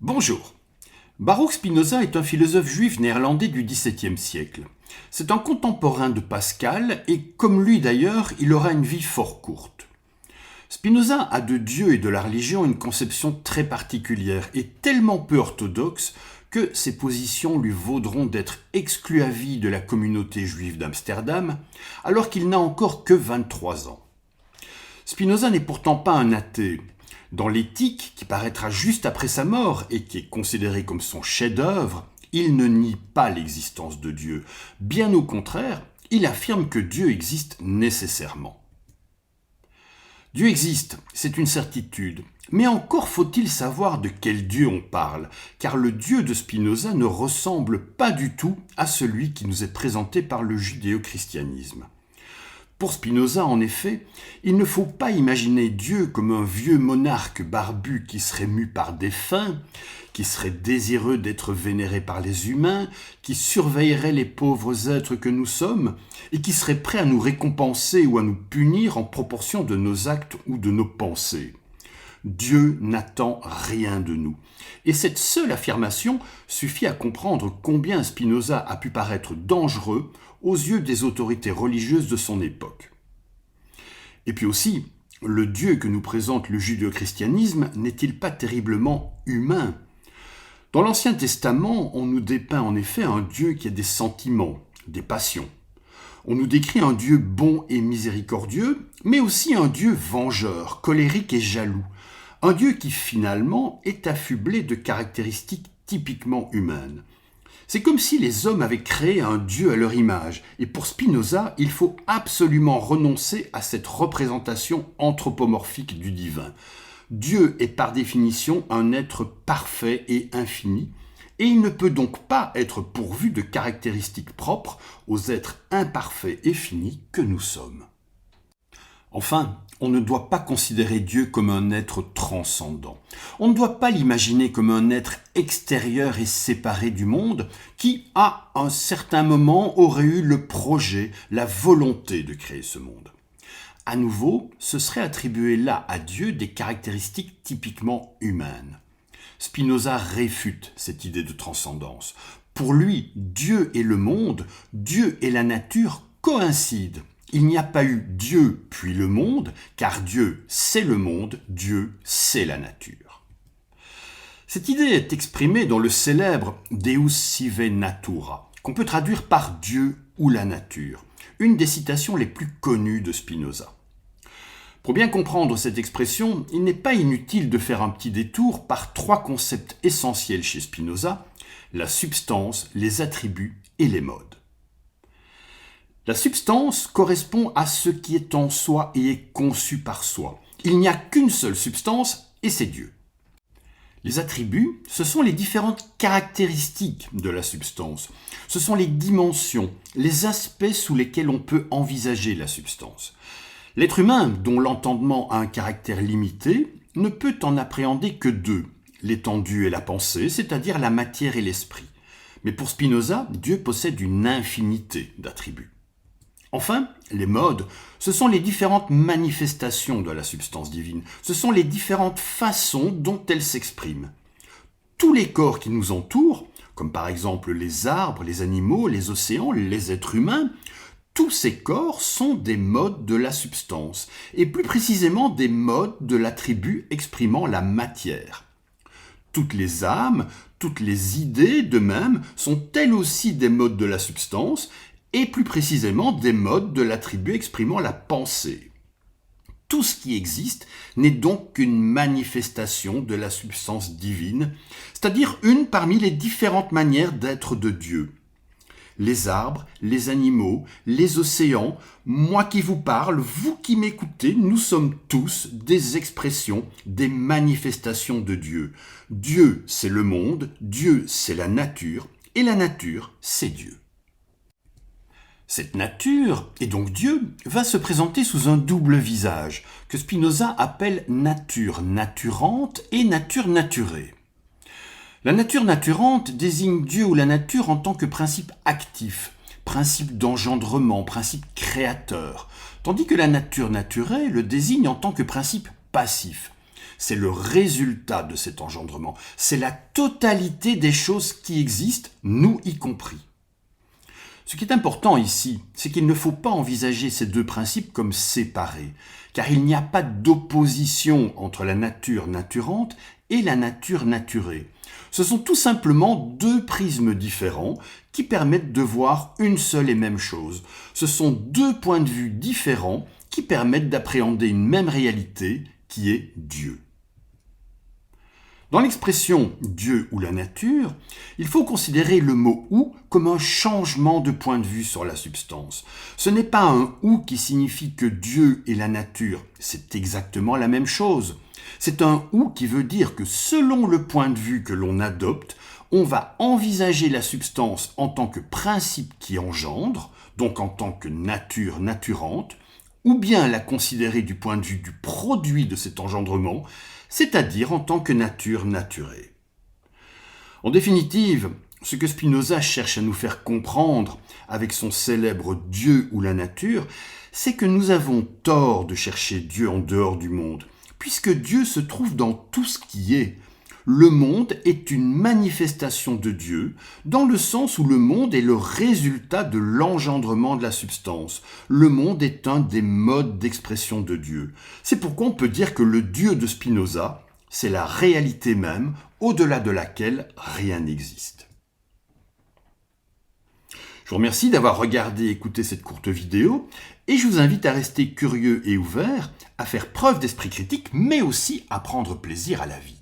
Bonjour. Baruch Spinoza est un philosophe juif néerlandais du XVIIe siècle. C'est un contemporain de Pascal et, comme lui d'ailleurs, il aura une vie fort courte. Spinoza a de Dieu et de la religion une conception très particulière et tellement peu orthodoxe que ses positions lui vaudront d'être exclu à vie de la communauté juive d'Amsterdam alors qu'il n'a encore que 23 ans. Spinoza n'est pourtant pas un athée. Dans l'Éthique, qui paraîtra juste après sa mort et qui est considéré comme son chef-d'œuvre, il ne nie pas l'existence de Dieu. Bien au contraire, il affirme que Dieu existe nécessairement. Dieu existe, c'est une certitude. Mais encore faut-il savoir de quel Dieu on parle, car le Dieu de Spinoza ne ressemble pas du tout à celui qui nous est présenté par le judéo-christianisme. Pour Spinoza, en effet, il ne faut pas imaginer Dieu comme un vieux monarque barbu qui serait mu par des fins, qui serait désireux d'être vénéré par les humains, qui surveillerait les pauvres êtres que nous sommes, et qui serait prêt à nous récompenser ou à nous punir en proportion de nos actes ou de nos pensées. Dieu n'attend rien de nous. Et cette seule affirmation suffit à comprendre combien Spinoza a pu paraître dangereux aux yeux des autorités religieuses de son époque. Et puis aussi, le Dieu que nous présente le judéo-christianisme n'est-il pas terriblement humain ? Dans l'Ancien Testament, on nous dépeint en effet un Dieu qui a des sentiments, des passions. On nous décrit un Dieu bon et miséricordieux, mais aussi un Dieu vengeur, colérique et jaloux. Un Dieu qui finalement est affublé de caractéristiques typiquement humaines. C'est comme si les hommes avaient créé un Dieu à leur image, et pour Spinoza, il faut absolument renoncer à cette représentation anthropomorphique du divin. Dieu est par définition un être parfait et infini, et il ne peut donc pas être pourvu de caractéristiques propres aux êtres imparfaits et finis que nous sommes. Enfin, on ne doit pas considérer Dieu comme un être transcendant. On ne doit pas l'imaginer comme un être extérieur et séparé du monde qui, à un certain moment, aurait eu le projet, la volonté de créer ce monde. À nouveau, ce serait attribuer là à Dieu des caractéristiques typiquement humaines. Spinoza réfute cette idée de transcendance. Pour lui, Dieu et le monde, Dieu et la nature coïncident. Il n'y a pas eu Dieu puis le monde, car Dieu c'est le monde, Dieu c'est la nature. Cette idée est exprimée dans le célèbre Deus sive natura, qu'on peut traduire par Dieu ou la nature, une des citations les plus connues de Spinoza. Pour bien comprendre cette expression, il n'est pas inutile de faire un petit détour par trois concepts essentiels chez Spinoza, la substance, les attributs et les modes. La substance correspond à ce qui est en soi et est conçu par soi. Il n'y a qu'une seule substance et c'est Dieu. Les attributs, ce sont les différentes caractéristiques de la substance. Ce sont les dimensions, les aspects sous lesquels on peut envisager la substance. L'être humain, dont l'entendement a un caractère limité, ne peut en appréhender que deux, l'étendue et la pensée, c'est-à-dire la matière et l'esprit. Mais pour Spinoza, Dieu possède une infinité d'attributs. Enfin, les modes, ce sont les différentes manifestations de la substance divine. Ce sont les différentes façons dont elle s'exprime. Tous les corps qui nous entourent, comme par exemple les arbres, les animaux, les océans, les êtres humains, tous ces corps sont des modes de la substance, et plus précisément des modes de l'attribut exprimant la matière. Toutes les âmes, toutes les idées de même sont elles aussi des modes de la substance, et plus précisément des modes de l'attribut exprimant la pensée. Tout ce qui existe n'est donc qu'une manifestation de la substance divine, c'est-à-dire une parmi les différentes manières d'être de Dieu. Les arbres, les animaux, les océans, moi qui vous parle, vous qui m'écoutez, nous sommes tous des expressions, des manifestations de Dieu. Dieu, c'est le monde, Dieu, c'est la nature, et la nature, c'est Dieu. Cette nature, et donc Dieu, va se présenter sous un double visage, que Spinoza appelle nature naturante et nature naturée. La nature naturante désigne Dieu ou la nature en tant que principe actif, principe d'engendrement, principe créateur, tandis que la nature naturée le désigne en tant que principe passif, c'est le résultat de cet engendrement, c'est la totalité des choses qui existent, nous y compris. Ce qui est important ici, c'est qu'il ne faut pas envisager ces deux principes comme séparés, car il n'y a pas d'opposition entre la nature naturante et la nature naturée. Ce sont tout simplement deux prismes différents qui permettent de voir une seule et même chose. Ce sont deux points de vue différents qui permettent d'appréhender une même réalité qui est Dieu. Dans l'expression « Dieu ou la nature », il faut considérer le mot « ou » comme un changement de point de vue sur la substance. Ce n'est pas un « ou » qui signifie que Dieu et la nature, c'est exactement la même chose. C'est un « ou » qui veut dire que selon le point de vue que l'on adopte, on va envisager la substance en tant que principe qui engendre, donc en tant que nature naturante, ou bien la considérer du point de vue du produit de cet engendrement, c'est-à-dire en tant que nature naturée. En définitive, ce que Spinoza cherche à nous faire comprendre avec son célèbre « Dieu ou la nature », c'est que nous avons tort de chercher Dieu en dehors du monde, puisque Dieu se trouve dans tout ce qui est. Le monde est une manifestation de Dieu, dans le sens où le monde est le résultat de l'engendrement de la substance. Le monde est un des modes d'expression de Dieu. C'est pourquoi on peut dire que le Dieu de Spinoza, c'est la réalité même, au-delà de laquelle rien n'existe. Je vous remercie d'avoir regardé et écouté cette courte vidéo, et je vous invite à rester curieux et ouvert, à faire preuve d'esprit critique, mais aussi à prendre plaisir à la vie.